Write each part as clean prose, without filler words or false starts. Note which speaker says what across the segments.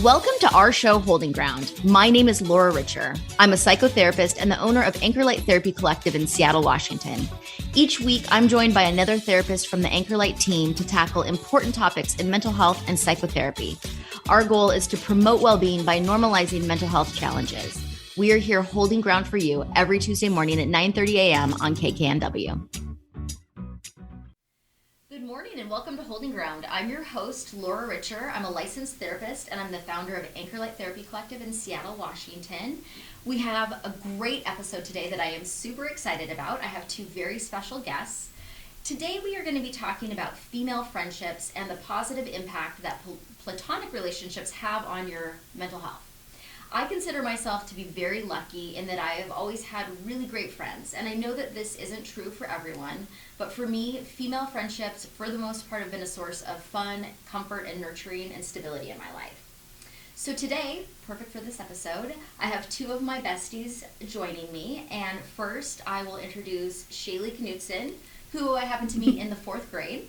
Speaker 1: Welcome to our show, Holding Ground. My name is Laura Richer. I'm a psychotherapist and the owner of Anchor Light Therapy Collective in Seattle, Washington. Each week, I'm joined by another therapist from the Anchor Light team to tackle important topics in mental health and psychotherapy. Our goal is to promote well-being by normalizing mental health challenges. We are here holding ground for you every Tuesday morning at 9:30 a.m. on KKNW. Good morning and welcome to Holding Ground. I'm your host, Laura Richer. I'm a licensed therapist and I'm the founder of Anchor Light Therapy Collective in Seattle, Washington. We have a great episode today that I am super excited about. I have two very special guests. Today we are going to be talking about female friendships and the positive impact that platonic relationships have on your mental health. I consider myself to be very lucky in that I have always had really great friends, and I know that this isn't true for everyone, but for me, female friendships, for the most part, have been a source of fun, comfort, and nurturing and stability in my life. So today, perfect for this episode, I have two of my besties joining me, and first I will introduce Shaylee Knutson, who I happened to meet in the 4th grade.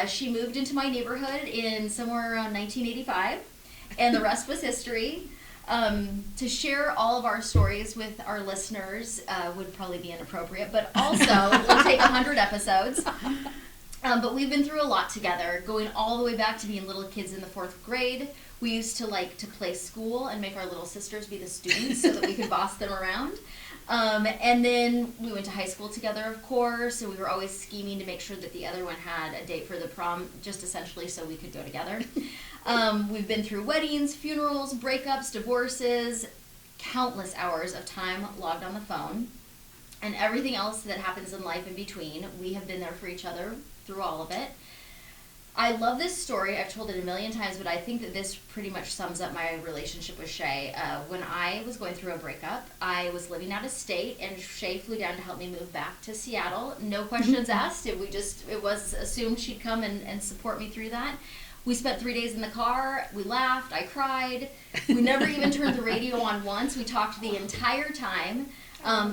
Speaker 1: She moved into my neighborhood in somewhere around 1985, and the rest was history. To share all of our stories with our listeners would probably be inappropriate, but also will take 100 episodes. But we've been through a lot together, going all the way back to being little kids in the 4th grade. We used to like to play school and make our little sisters be the students so that we could boss them around. And then we went to high school together, of course, and we were always scheming to make sure that the other one had a date for the prom, just essentially so we could go together. We've been through weddings, funerals, breakups, divorces, countless hours of time logged on the phone, and everything else that happens in life in between. We have been there for each other through all of it. I love this story. I've told it a million times, but I think that this pretty much sums up my relationship with Shay. When I was going through a breakup, I was living out of state, and Shay flew down to help me move back to Seattle. No questions asked. It was assumed she'd come and support me through that. We spent 3 days in the car. We laughed. I cried. We never even turned the radio on once. We talked the entire time.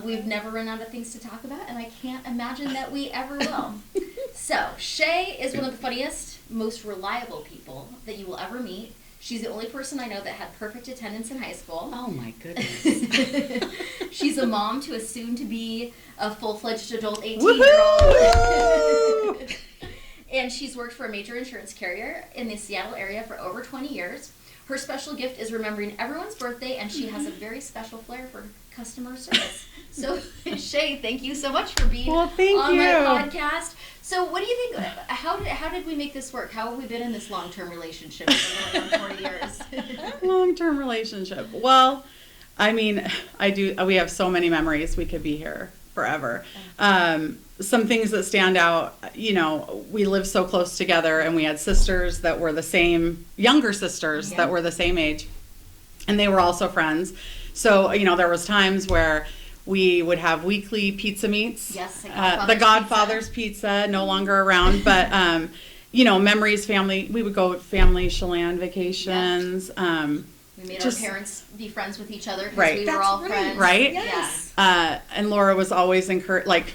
Speaker 1: We've never run out of things to talk about, and I can't imagine that we ever will. So, Shay is one of the funniest, most reliable people that you will ever meet. She's the only person I know that had perfect attendance in high school.
Speaker 2: Oh my goodness.
Speaker 1: She's a mom to a soon-to-be a full-fledged adult 18-year-old. And she's worked for a major insurance carrier in the Seattle area for over 20 years. Her special gift is remembering everyone's birthday, and she has a very special flair for customer service. So, Shay, thank you so much for being on my podcast. So, what do you think? How did we make this work? How have we been in this long-term relationship for going on 40 years?
Speaker 3: Long-term relationship. Well, I mean, we have so many memories. We could be here forever. Some things that stand out, we lived so close together, and we had sisters that were the same, younger sisters that were the same age, and they were also friends. So, there was times where we would have weekly pizza meets.
Speaker 1: Yes,
Speaker 3: the Godfather's pizza, no longer around, but, memories, family, we would go family Chelan vacations.
Speaker 1: We made our parents be friends with each other because
Speaker 3: right.
Speaker 1: we were all friends.
Speaker 3: Right?
Speaker 1: Yes.
Speaker 3: And Laura was always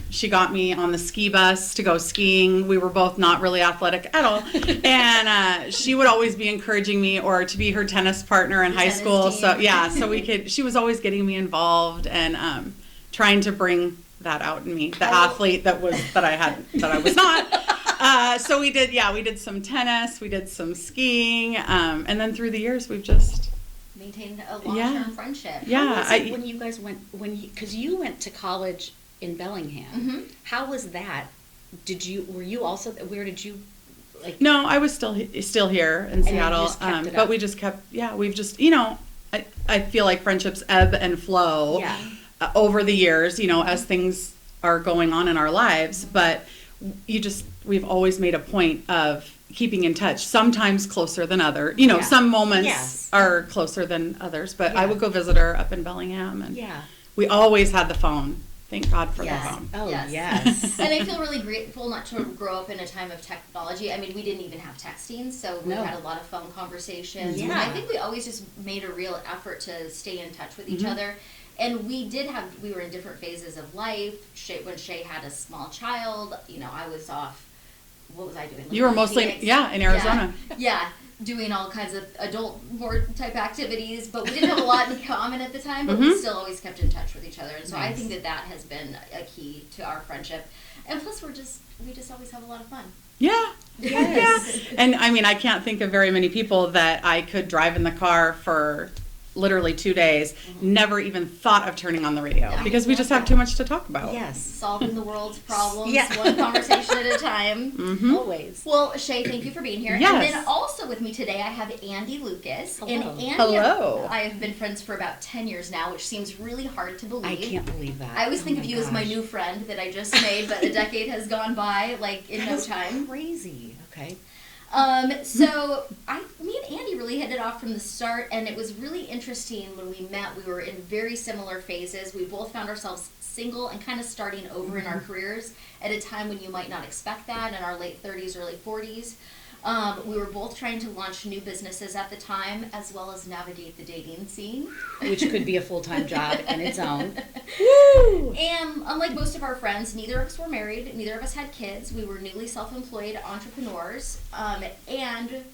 Speaker 3: she got me on the ski bus to go skiing. We were both not really athletic at all. And she would always be encouraging me, or to be her tennis partner in high school. Team. So she was always getting me involved and trying to bring that out in me, the athlete that I was not. So we did some tennis, we did some skiing, and then through the years we've just
Speaker 1: maintained a long-term friendship.
Speaker 3: Yeah.
Speaker 2: How was it when you guys because you went to college in Bellingham. Mm-hmm. How was that? Were you also, where did you, like? No,
Speaker 3: I was still here in Seattle. But we just kept, we've just, I feel like friendships ebb and flow over the years, as things are going on in our lives. But we've always made a point of keeping in touch, sometimes closer than others. Some moments are closer than others, but I would go visit her up in Bellingham, and we always had the phone. Thank God for the phone.
Speaker 2: Oh, yes.
Speaker 1: And I feel really grateful not to grow up in a time of technology. I mean, we didn't even have texting, so we had a lot of phone conversations. Yeah. And I think we always just made a real effort to stay in touch with each other. And we were in different phases of life. When Shay had a small child, I was off. What was I doing?
Speaker 3: You were mostly, in Arizona.
Speaker 1: Yeah. doing all kinds of adult board type activities, but we didn't have a lot in common at the time, but we still always kept in touch with each other. And so I think that has been a key to our friendship. And plus we just always have a lot of fun.
Speaker 3: Yeah.
Speaker 2: Yes.
Speaker 3: Yeah. And I mean, I can't think of very many people that I could drive in the car for literally 2 days, never even thought of turning on the radio
Speaker 1: Yeah.
Speaker 3: because we just have too much to talk about.
Speaker 2: Yes.
Speaker 1: Solving the world's problems,
Speaker 2: Yeah.
Speaker 1: one conversation at a time.
Speaker 2: Always.
Speaker 1: Well, Shay, thank you for being here.
Speaker 3: Yes.
Speaker 1: And then also with me today, I have Andy Lucas.
Speaker 2: Hello.
Speaker 1: And Andy
Speaker 3: Hello.
Speaker 1: and I have been friends for about 10 years now, which seems really hard to believe.
Speaker 2: I can't believe that.
Speaker 1: I always think
Speaker 2: Oh
Speaker 1: of you as my
Speaker 2: gosh.
Speaker 1: new friend that I just made, but a decade has gone by, like, in
Speaker 2: That
Speaker 1: no
Speaker 2: is
Speaker 1: time.
Speaker 2: Crazy. Okay.
Speaker 1: So me and Andy really hit it off from the start, and it was really interesting when we met. We were in very similar phases. We both found ourselves single and kind of starting over in our careers at a time when you might not expect that, in our late 30s, early 40s. We were both trying to launch new businesses at the time, as well as navigate the dating scene.
Speaker 2: Which could be a full-time job in its own.
Speaker 1: And unlike most of our friends, neither of us were married, neither of us had kids. We were newly self-employed entrepreneurs. And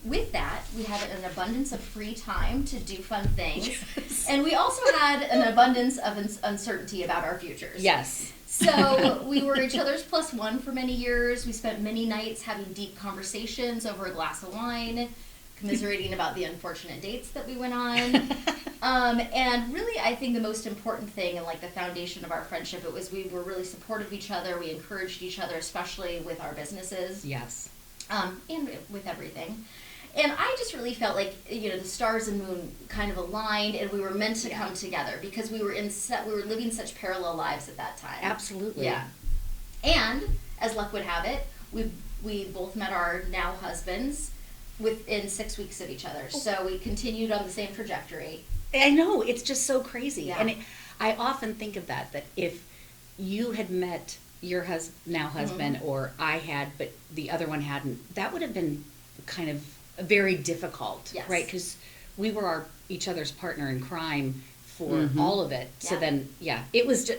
Speaker 1: with that, we had an abundance of free time to do fun things.
Speaker 2: Yes.
Speaker 1: And we also had an abundance of uncertainty about our futures.
Speaker 2: Yes.
Speaker 1: So we were each other's plus one for many years. We spent many nights having deep conversations over a glass of wine, commiserating about the unfortunate dates that we went on. And really, I think the most important thing and like the foundation of our friendship, it was we were really supportive of each other. We encouraged each other, especially with our businesses,
Speaker 2: Yes.
Speaker 1: and with everything. And I just really felt like, you know, the stars and moon kind of aligned, and we were meant to come together because we were we were living such parallel lives at that time.
Speaker 2: Absolutely.
Speaker 1: Yeah. And as luck would have it, we both met our now husbands within 6 weeks of each other. So we continued on the same trajectory.
Speaker 2: I know, it's just so crazy.
Speaker 1: Yeah.
Speaker 2: And I often think of that if you had met your now husband or I had, but the other one hadn't, that would have been kind of very difficult,
Speaker 1: Yes.
Speaker 2: right? Because we were each other's partner in crime for all of it. So
Speaker 1: Yeah.
Speaker 2: then, it was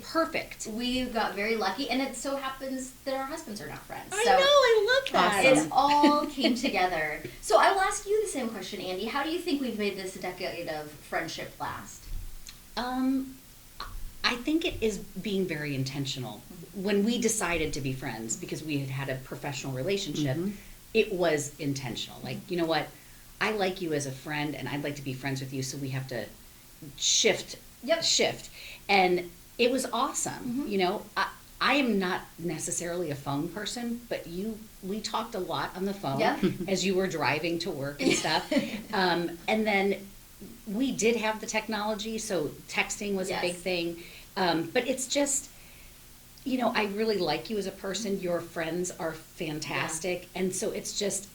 Speaker 2: perfect.
Speaker 1: We got very lucky, and it so happens that our husbands are now friends.
Speaker 2: I
Speaker 1: So
Speaker 2: know, I love that.
Speaker 1: it all came together. So I will ask you the same question, Andy. How do you think we've made this decade of friendship last?
Speaker 2: I think it is being very intentional. When we decided to be friends, because we had a professional relationship, it was intentional. Like, you know what? I like you as a friend, and I'd like to be friends with you, so we have to shift.
Speaker 1: Yep.
Speaker 2: Shift. And it was awesome. You know, I am not necessarily a phone person, but we talked a lot on the phone
Speaker 1: Yeah.
Speaker 2: as you were driving to work and stuff. And then we did have the technology, so texting was a big
Speaker 1: Yes.
Speaker 2: thing. But it's just, you know, I really like you as a person. Your friends are fantastic. And so it's just,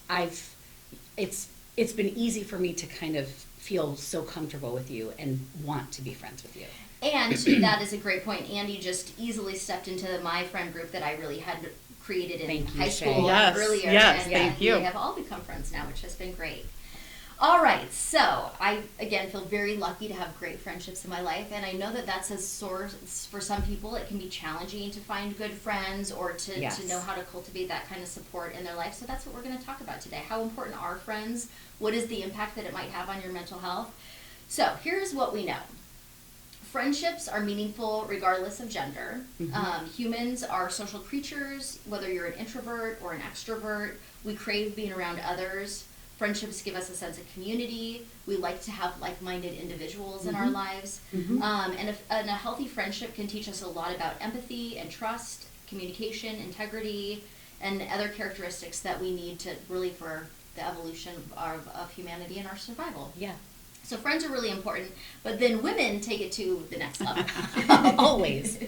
Speaker 2: it's been easy for me to kind of feel so comfortable with you and want to be friends with you.
Speaker 1: And that is a great point. Andy just easily stepped into my friend group that I really had created in
Speaker 2: Thank you,
Speaker 1: high
Speaker 2: Shay.
Speaker 1: school
Speaker 3: Yes,
Speaker 1: and earlier.
Speaker 3: yes,
Speaker 1: and
Speaker 3: thank you.
Speaker 1: We have all become friends now, which has been great. All right, so I, again, feel very lucky to have great friendships in my life, and I know that that's a source, for some people, it can be challenging to find good friends or to know how to cultivate that kind of support in their life, so that's what we're going to talk about today. How important are friends? What is the impact that it might have on your mental health? So here's what we know. Friendships are meaningful regardless of gender. Humans are social creatures, whether you're an introvert or an extrovert. We crave being around others. Friendships give us a sense of community. We like to have like-minded individuals in our lives. And a healthy friendship can teach us a lot about empathy and trust, communication, integrity, and other characteristics that we need to really for the evolution of humanity and our survival.
Speaker 2: Yeah.
Speaker 1: So friends are really important, but then women take it to the next level.
Speaker 2: Always.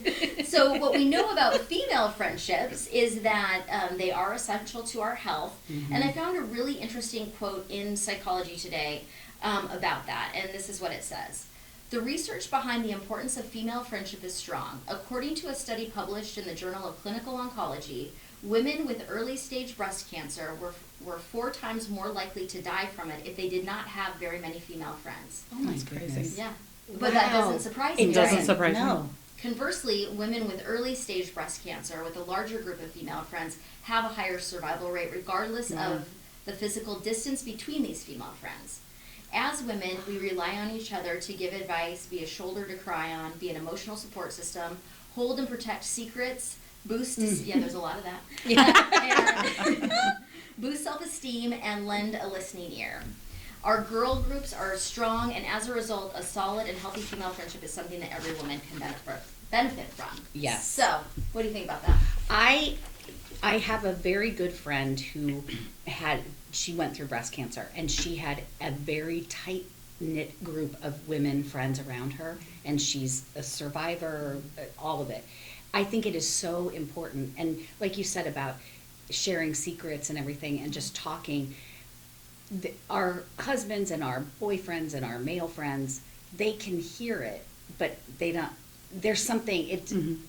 Speaker 1: So what we know about female friendships is that they are essential to our health. And I found a really interesting quote in Psychology Today about that, and this is what it says. The research behind the importance of female friendship is strong. According to a study published in the Journal of Clinical Oncology, women with early-stage breast cancer were 4 times more likely to die from it if they did not have very many female friends.
Speaker 2: Oh my
Speaker 3: That's crazy.
Speaker 2: goodness.
Speaker 1: Yeah. But that
Speaker 2: Wow.
Speaker 1: doesn't surprise me.
Speaker 2: It
Speaker 3: doesn't
Speaker 1: right?
Speaker 3: surprise me.
Speaker 2: No.
Speaker 1: Conversely, women with early-stage breast cancer with a larger group of female friends have a higher survival rate regardless of the physical distance between these female friends. As women, we rely on each other to give advice, be a shoulder to cry on, be an emotional support system, hold and protect secrets, boost, yeah, there's a lot of that, and boost self-esteem, and lend a listening ear. Our girl groups are strong, and as a result, a solid and healthy female friendship is something that every woman can benefit from.
Speaker 2: Yes.
Speaker 1: So, what do you think about that?
Speaker 2: I have a very good friend who she went through breast cancer, and she had a very tight knit group of women friends around her, and she's a survivor, all of it. I think it is so important, and like you said about sharing secrets and everything, and just talking. Our husbands and our boyfriends and our male friends, they can hear it, but they don't. There's something.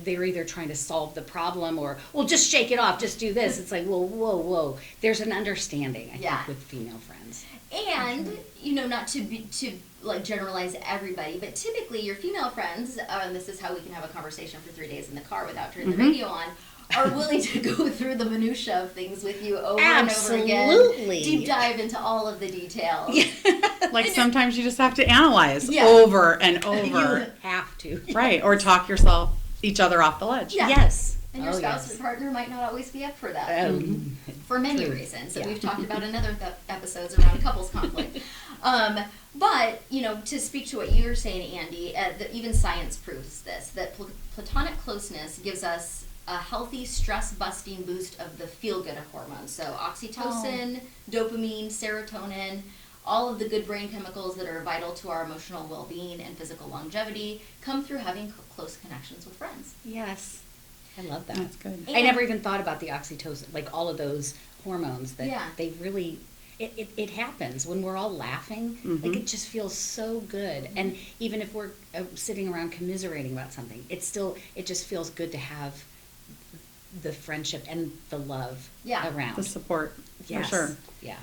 Speaker 2: They're either trying to solve the problem or, well, just shake it off, just do this. It's like, well, whoa. There's an understanding, I think, with female friends.
Speaker 1: And, you know, not to generalize everybody, but typically your female friends, and this is how we can have a conversation for 3 days in the car without turning the radio on, are willing to go through the minutia of things with you over and over again.
Speaker 2: Absolutely.
Speaker 1: Deep dive into all of the details.
Speaker 3: Like sometimes you just have to analyze
Speaker 1: Yeah.
Speaker 3: over and over.
Speaker 2: You have to.
Speaker 3: Right, or talk each other off the ledge.
Speaker 1: Yeah.
Speaker 2: Yes.
Speaker 1: And your spouse or partner might not always be up for that. For many reasons that we've talked about in other episodes around couples conflict. But, you know, to speak to what you were saying, Andy, even science proves this, that platonic closeness gives us a healthy stress-busting boost of the feel-good hormones. So oxytocin, dopamine, serotonin, all of the good brain chemicals that are vital to our emotional well-being and physical longevity come through having close connections with friends.
Speaker 2: Yes. I love that.
Speaker 3: That's good.
Speaker 2: I never even thought about the oxytocin, like all of those hormones that
Speaker 1: Yeah.
Speaker 2: they really, it happens when we're all laughing. Like it just feels so good. And even if we're sitting around commiserating about something, it just feels good to have the friendship and the love around.
Speaker 3: The support,
Speaker 2: Yes.
Speaker 3: for sure.
Speaker 2: Yeah.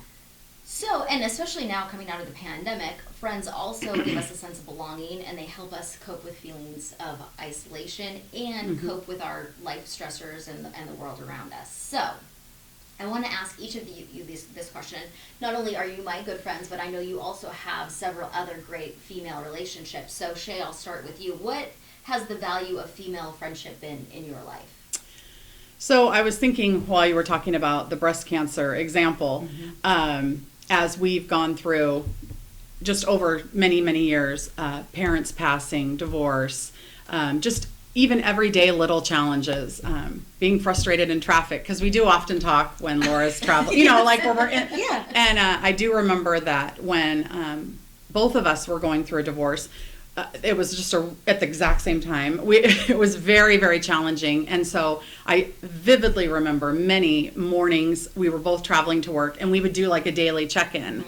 Speaker 1: So, and especially now coming out of the pandemic, friends also give us a sense of belonging, and they help us cope with feelings of isolation and cope with our life stressors and the world around us. So, I want to ask each of you this question. Not only are you my good friends, but I know you also have several other great female relationships. So, Shay, I'll start with you. What has the value of female friendship been in your life?
Speaker 3: So I was thinking while you were talking about the breast cancer example, as we've gone through just over many, many years, parents passing, divorce, just even everyday little challenges, being frustrated in traffic, because we do often talk when Laura's traveling, you know, like when we're in.
Speaker 2: Yeah.
Speaker 3: And I do remember that when both of us were going through a divorce, it was just at the exact same time. It was very, very challenging. And so I vividly remember many mornings we were both traveling to work, and we would do like a daily check-in.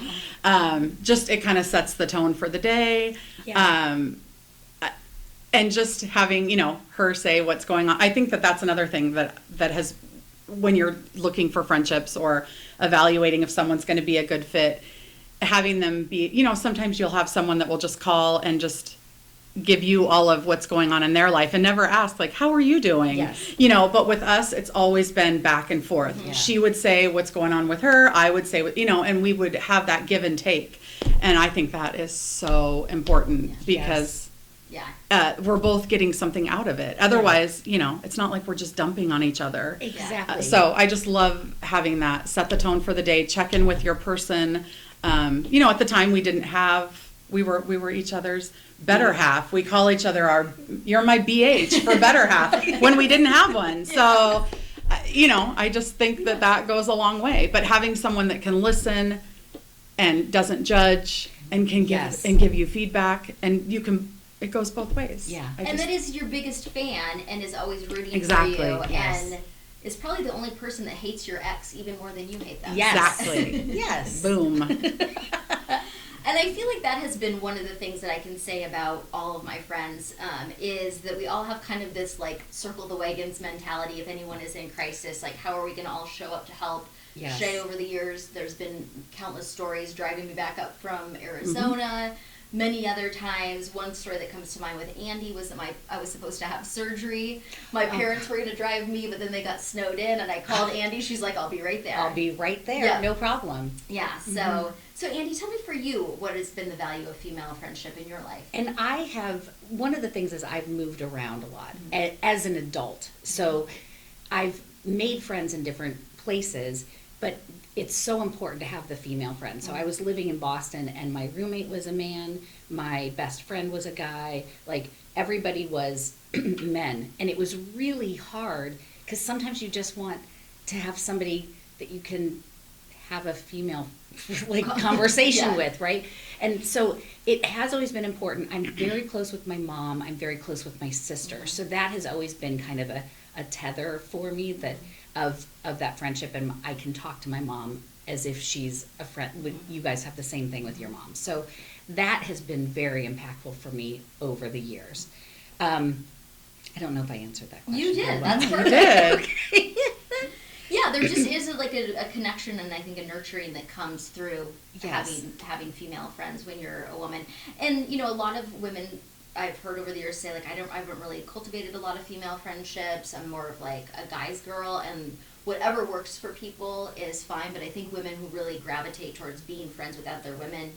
Speaker 3: Just it kind of sets the tone for the day.
Speaker 2: Yeah.
Speaker 3: And just having, you know, her say what's going on. I think that's another thing that has, when you're looking for friendships or evaluating if someone's going to be a good fit, having them be, you know, sometimes you'll have someone that will just call and just give you all of what's going on in their life and never ask, like, how are you doing?
Speaker 2: Yes.
Speaker 3: You know, but with us, it's always been back and forth.
Speaker 2: Yeah.
Speaker 3: She would say what's going on with her. I would say, you know, and we would have that give and take. And I think that is so important because we're both getting something out of it. Otherwise, you know, it's not like we're just dumping on each other.
Speaker 2: Exactly.
Speaker 3: So I just love having that, set the tone for the day, check in with your person. You know, at the time we were each other's better half. We call each other you're my BH for better half when we didn't have one. So, you know, I just think that goes a long way. But having someone that can listen and doesn't judge and can give you feedback, and it goes both ways.
Speaker 2: Yeah.
Speaker 1: And that is your biggest fan and is always rooting for you.
Speaker 2: Yes.
Speaker 1: And is probably the only person that hates your ex even more than you hate them.
Speaker 2: Yes.
Speaker 3: Exactly.
Speaker 2: Yes.
Speaker 3: Boom.
Speaker 1: And I feel like that has been one of the things that I can say about all of my friends, is that we all have kind of this like circle the wagons mentality. If anyone is in crisis, like how are we going to all show up to help?
Speaker 2: Yes.
Speaker 1: Shay, over the years, there's been countless stories driving me back up from Arizona, many other times. One story that comes to mind with Andy was that I was supposed to have surgery. My parents were going to drive me, but then they got snowed in, and I called Andy. She's like, I'll be right there.
Speaker 2: I'll be right there.
Speaker 1: Yeah.
Speaker 2: No problem.
Speaker 1: Yeah, so Andy, tell me for you, what has been the value of female friendship in your life?
Speaker 2: And I have, one of the things is I've moved around a lot as an adult. So I've made friends in different places, but it's so important to have the female friend. So I was living in Boston and my roommate was a man, my best friend was a guy, like everybody was men. And it was really hard because sometimes you just want to have somebody that you can have a female like conversation with, right? And so it has always been important. I'm very close with my mom. I'm very close with my sister. So that has always been kind of a tether for me that of that friendship. And I can talk to my mom as if she's a friend. You guys have the same thing with your mom. So that has been very impactful for me over the years. I don't know if I answered that question.
Speaker 1: You did.
Speaker 2: very well.
Speaker 1: That's perfect.
Speaker 3: Did.
Speaker 1: Yeah, there just is like a connection and I think a nurturing that comes through
Speaker 2: Yes.
Speaker 1: having female friends when you're a woman. And you know, a lot of women I've heard over the years say like I haven't really cultivated a lot of female friendships. I'm more of like a guy's girl, and whatever works for people is fine. But I think women who really gravitate towards being friends with other women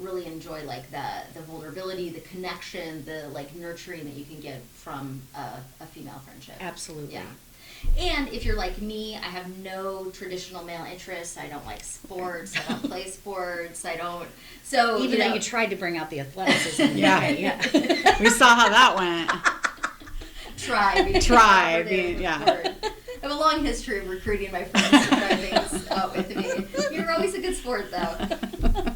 Speaker 1: really enjoy like the vulnerability, the connection, the like nurturing that you can get from a female friendship.
Speaker 2: Absolutely.
Speaker 1: Yeah. And if you're like me, I have no traditional male interests. I don't like sports. I don't play sports. I don't. So
Speaker 2: Even
Speaker 1: you know,
Speaker 2: though you tried to bring out the athleticism.
Speaker 3: Yeah.
Speaker 2: yeah.
Speaker 3: We saw how that went.
Speaker 1: try being
Speaker 3: Try
Speaker 1: cooperative
Speaker 3: being- yeah.
Speaker 1: word. I have a long history of recruiting my friends to try things out with me. You're always a good sport, though.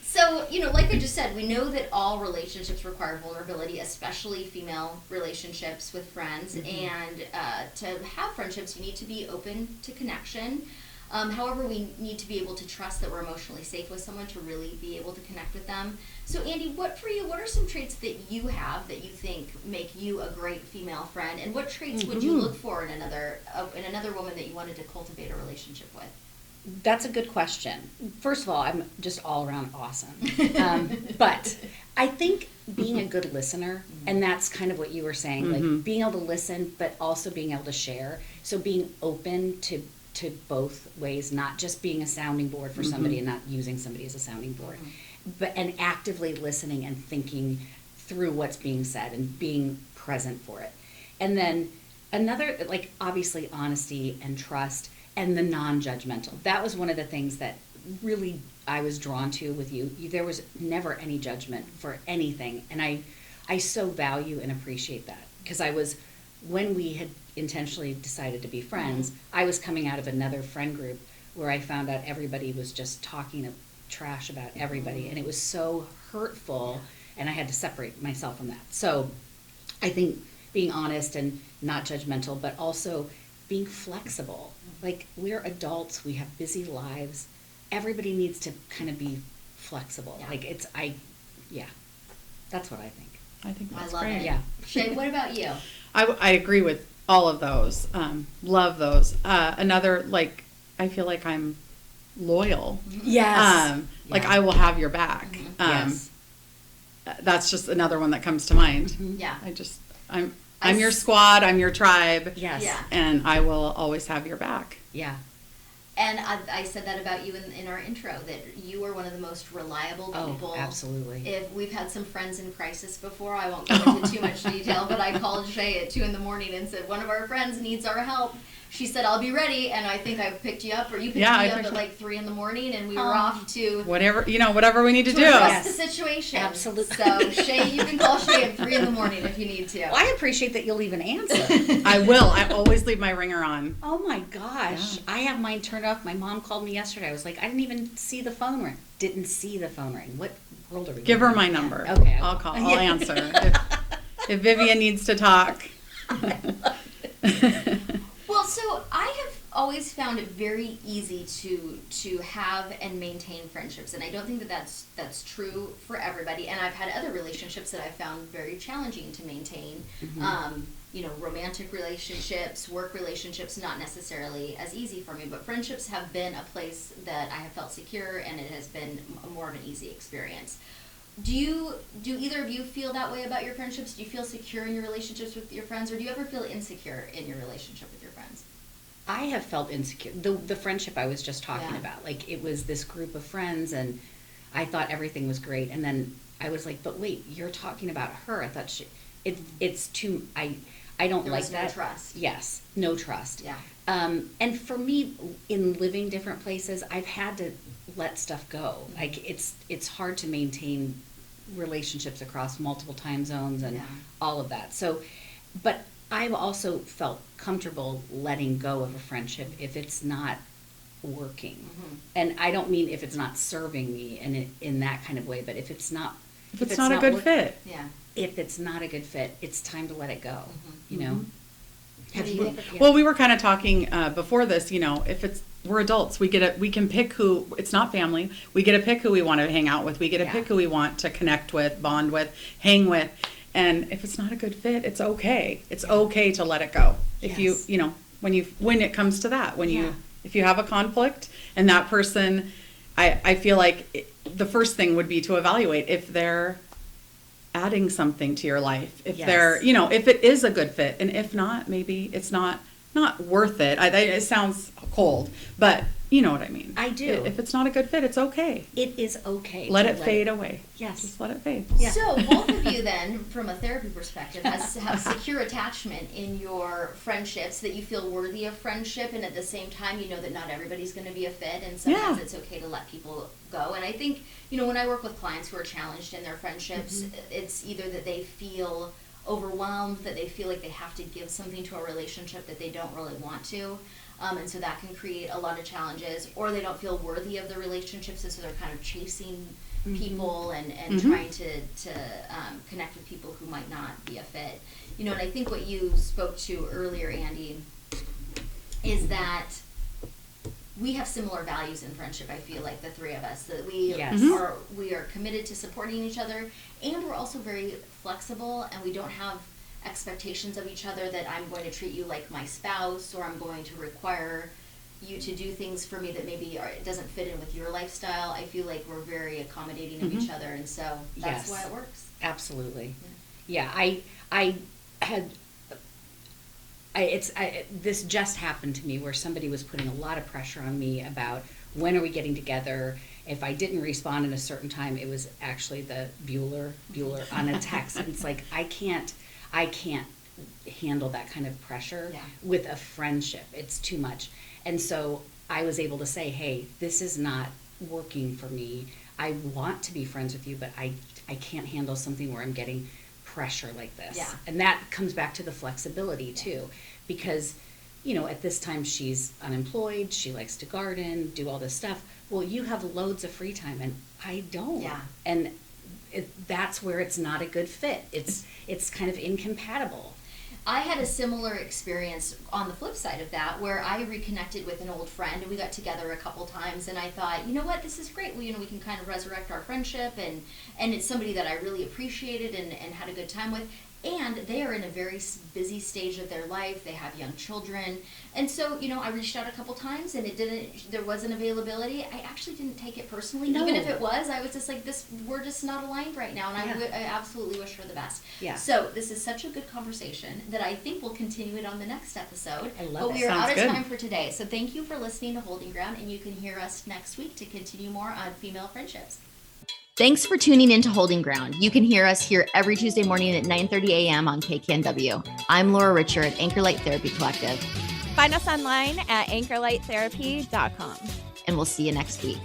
Speaker 1: So, you know, like I just said, we know that all relationships require vulnerability, especially female relationships with friends. And to have friendships, you need to be open to connection. However, we need to be able to trust that we're emotionally safe with someone to really be able to connect with them. So, Andy, what are some traits that you have that you think make you a great female friend? And what traits would you look for in another woman that you wanted to cultivate a relationship with?
Speaker 2: That's a good question. First of all, I'm just all around awesome. But I think being a good listener, and that's kind of what you were saying, like being able to listen, but also being able to share. So being open to both ways, not just being a sounding board for somebody and not using somebody as a sounding board, but and actively listening and thinking through what's being said and being present for it. And then another, like obviously honesty and trust and the non-judgmental. That was one of the things that really I was drawn to with you. There was never any judgment for anything. And I so value and appreciate that because when we had intentionally decided to be friends, I was coming out of another friend group where I found out everybody was just talking trash about everybody. And it was so hurtful and I had to separate myself from that. So I think being honest and not judgmental, but also being flexible. Like we're adults, we have busy lives. Everybody needs to kind of be flexible.
Speaker 1: Yeah.
Speaker 2: Like that's what I think.
Speaker 3: I think that's
Speaker 1: I love
Speaker 3: great.
Speaker 1: it.
Speaker 2: Yeah.
Speaker 1: Shay, what about you?
Speaker 3: I agree with all of those. Love those. Another, like, I feel like I'm loyal.
Speaker 2: Yes.
Speaker 3: Like
Speaker 2: Yeah.
Speaker 3: I will have your back.
Speaker 2: Yes.
Speaker 3: That's just another one that comes to mind.
Speaker 1: Yeah.
Speaker 3: I'm your squad, I'm your tribe.
Speaker 2: Yes.
Speaker 1: Yeah.
Speaker 3: And I will always have your back.
Speaker 2: Yeah.
Speaker 1: And I said that about you in our intro, that you are one of the most reliable people.
Speaker 2: Oh, absolutely.
Speaker 1: If we've had some friends in crisis before, I won't go into too much detail, but I called Shay at 2 a.m. and said, one of our friends needs our help. She said, I'll be ready, and I think I picked you up, or you picked me up at like 3 a.m, and we were off to
Speaker 3: Whatever we need to do.
Speaker 1: address
Speaker 2: Yes.
Speaker 1: the situation.
Speaker 2: Absolutely.
Speaker 1: So Shay, you can call Shay at 3 a.m. if you need to.
Speaker 2: Well, I appreciate that you'll even answer.
Speaker 3: I will. I always leave my ringer on.
Speaker 2: Oh my gosh.
Speaker 3: Yeah.
Speaker 2: I have mine turned off. My mom called me yesterday. I was like, I didn't even see the phone ring. Didn't see the phone ring. What world are we
Speaker 3: Give her
Speaker 2: living
Speaker 3: my
Speaker 2: in?
Speaker 3: number.
Speaker 2: Okay.
Speaker 3: I'll call.
Speaker 2: Yeah.
Speaker 3: I'll answer. If Vivian needs to talk.
Speaker 1: Well, so I have always found it very easy to have and maintain friendships, and I don't think that that's true for everybody. And I've had other relationships that I found very challenging to maintain. Romantic relationships, work relationships, not necessarily as easy for me, but friendships have been a place that I have felt secure, and it has been more of an easy experience. Do either of you feel that way about your friendships? Do you feel secure in your relationships with your friends, or do you ever feel insecure in your relationship with your friends?
Speaker 2: I have felt insecure. The friendship I was just talking
Speaker 1: Yeah.
Speaker 2: about, like it was this group of friends, and I thought everything was great, and then I was like, but wait, you're talking about her. I thought it's too. I don't
Speaker 1: There
Speaker 2: like
Speaker 1: was no
Speaker 2: that.
Speaker 1: trust.
Speaker 2: Yes, no trust.
Speaker 1: Yeah.
Speaker 2: And for me, in living different places, I've had to let stuff go.
Speaker 1: Mm-hmm.
Speaker 2: Like it's hard to maintain relationships across multiple time zones and
Speaker 1: Yeah.
Speaker 2: all of that. So, but I've also felt comfortable letting go of a friendship if it's not working.
Speaker 1: Mm-hmm.
Speaker 2: And I don't mean if it's not serving me in that kind of way, but if it's not
Speaker 3: If it's not a good
Speaker 2: work-
Speaker 3: fit.
Speaker 1: Yeah.
Speaker 2: if it's not a good fit, it's time to let it go. You know.
Speaker 3: Mhm.
Speaker 2: Have
Speaker 1: do
Speaker 2: you?
Speaker 1: you think?
Speaker 2: Yeah.
Speaker 3: Well, we were kind of talking before this, if we're adults, we can pick who, it's not family, we get to pick who we want to hang out with, we get to
Speaker 2: Yeah.
Speaker 3: pick who we want to connect with, bond with, hang with, and if it's not a good fit, it's okay. It's okay to let it go. If
Speaker 2: Yes.
Speaker 3: when it comes to that,
Speaker 1: Yeah.
Speaker 3: if you have a conflict and that person, I feel like the first thing would be to evaluate if they're adding something to your life, if
Speaker 2: Yes.
Speaker 3: they're, if it is a good fit, and if not, maybe it's not worth it. It sounds cold, but you know what I mean.
Speaker 2: I do.
Speaker 3: If it's not a good fit, it's okay.
Speaker 2: It is okay.
Speaker 3: Let
Speaker 2: to
Speaker 3: it fade away.
Speaker 2: Yes.
Speaker 3: Just let it fade.
Speaker 2: Yeah.
Speaker 1: So both of you then, from a therapy perspective, have secure attachment in your friendships, that you feel worthy of friendship, and at the same time you know that not everybody's going to be a fit, and sometimes
Speaker 3: Yeah.
Speaker 1: it's okay to let people go. And I think, when I work with clients who are challenged in their friendships, it's either that they feel overwhelmed, that they feel like they have to give something to a relationship that they don't really want to. And so that can create a lot of challenges, or they don't feel worthy of the relationships, and so they're kind of chasing people and trying to connect with people who might not be a fit. And I think what you spoke to earlier, Andy, is that we have similar values in friendship. I feel like the three of us, that we
Speaker 2: Yes.
Speaker 1: we are committed to supporting each other, and we're also very flexible, and we don't have expectations of each other that I'm going to treat you like my spouse, or I'm going to require you to do things for me that maybe it doesn't fit in with your lifestyle. I feel like we're very accommodating of each other, and so that's
Speaker 2: Yes.
Speaker 1: why it works.
Speaker 2: Absolutely. Yeah, I had. This just happened to me where somebody was putting a lot of pressure on me about when are we getting together. If I didn't respond in a certain time, it was actually the Bueller on a text. And it's like, I can't handle that kind of pressure
Speaker 1: Yeah.
Speaker 2: with a friendship. It's too much. And so I was able to say, hey, this is not working for me. I want to be friends with you, but I can't handle something where I'm getting pressure like this.
Speaker 1: Yeah.
Speaker 2: And that comes back to the flexibility too, because at this time she's unemployed, she likes to garden, do all this stuff. Well, you have loads of free time and I don't.
Speaker 1: Yeah.
Speaker 2: And that's where it's not a good fit. It's kind of incompatible.
Speaker 1: I had a similar experience on the flip side of that, where I reconnected with an old friend, and we got together a couple times, and I thought, you know what, this is great. We can kind of resurrect our friendship, and it's somebody that I really appreciated and had a good time with. And they are in a very busy stage of their life. They have young children. And so, I reached out a couple times, and there wasn't availability. I actually didn't take it personally.
Speaker 2: No.
Speaker 1: Even if it was, I was just like, we're just not aligned right now. And
Speaker 2: Yeah.
Speaker 1: I absolutely wish her the best.
Speaker 2: Yeah.
Speaker 1: So this is such a good conversation that I think we'll continue it on the next episode.
Speaker 2: I love
Speaker 1: But
Speaker 2: it.
Speaker 1: we are
Speaker 3: Sounds
Speaker 1: out of
Speaker 3: good.
Speaker 1: time for today. So thank you for listening to Holding Ground, and you can hear us next week to continue more on female friendships. Thanks for tuning in to Holding Ground. You can hear us here every Tuesday morning at 9:30 a.m. on KKNW. I'm Laura Richer at Anchor Light Therapy Collective,
Speaker 4: Find us online at anchorlighttherapy.com.
Speaker 1: and we'll see you next week.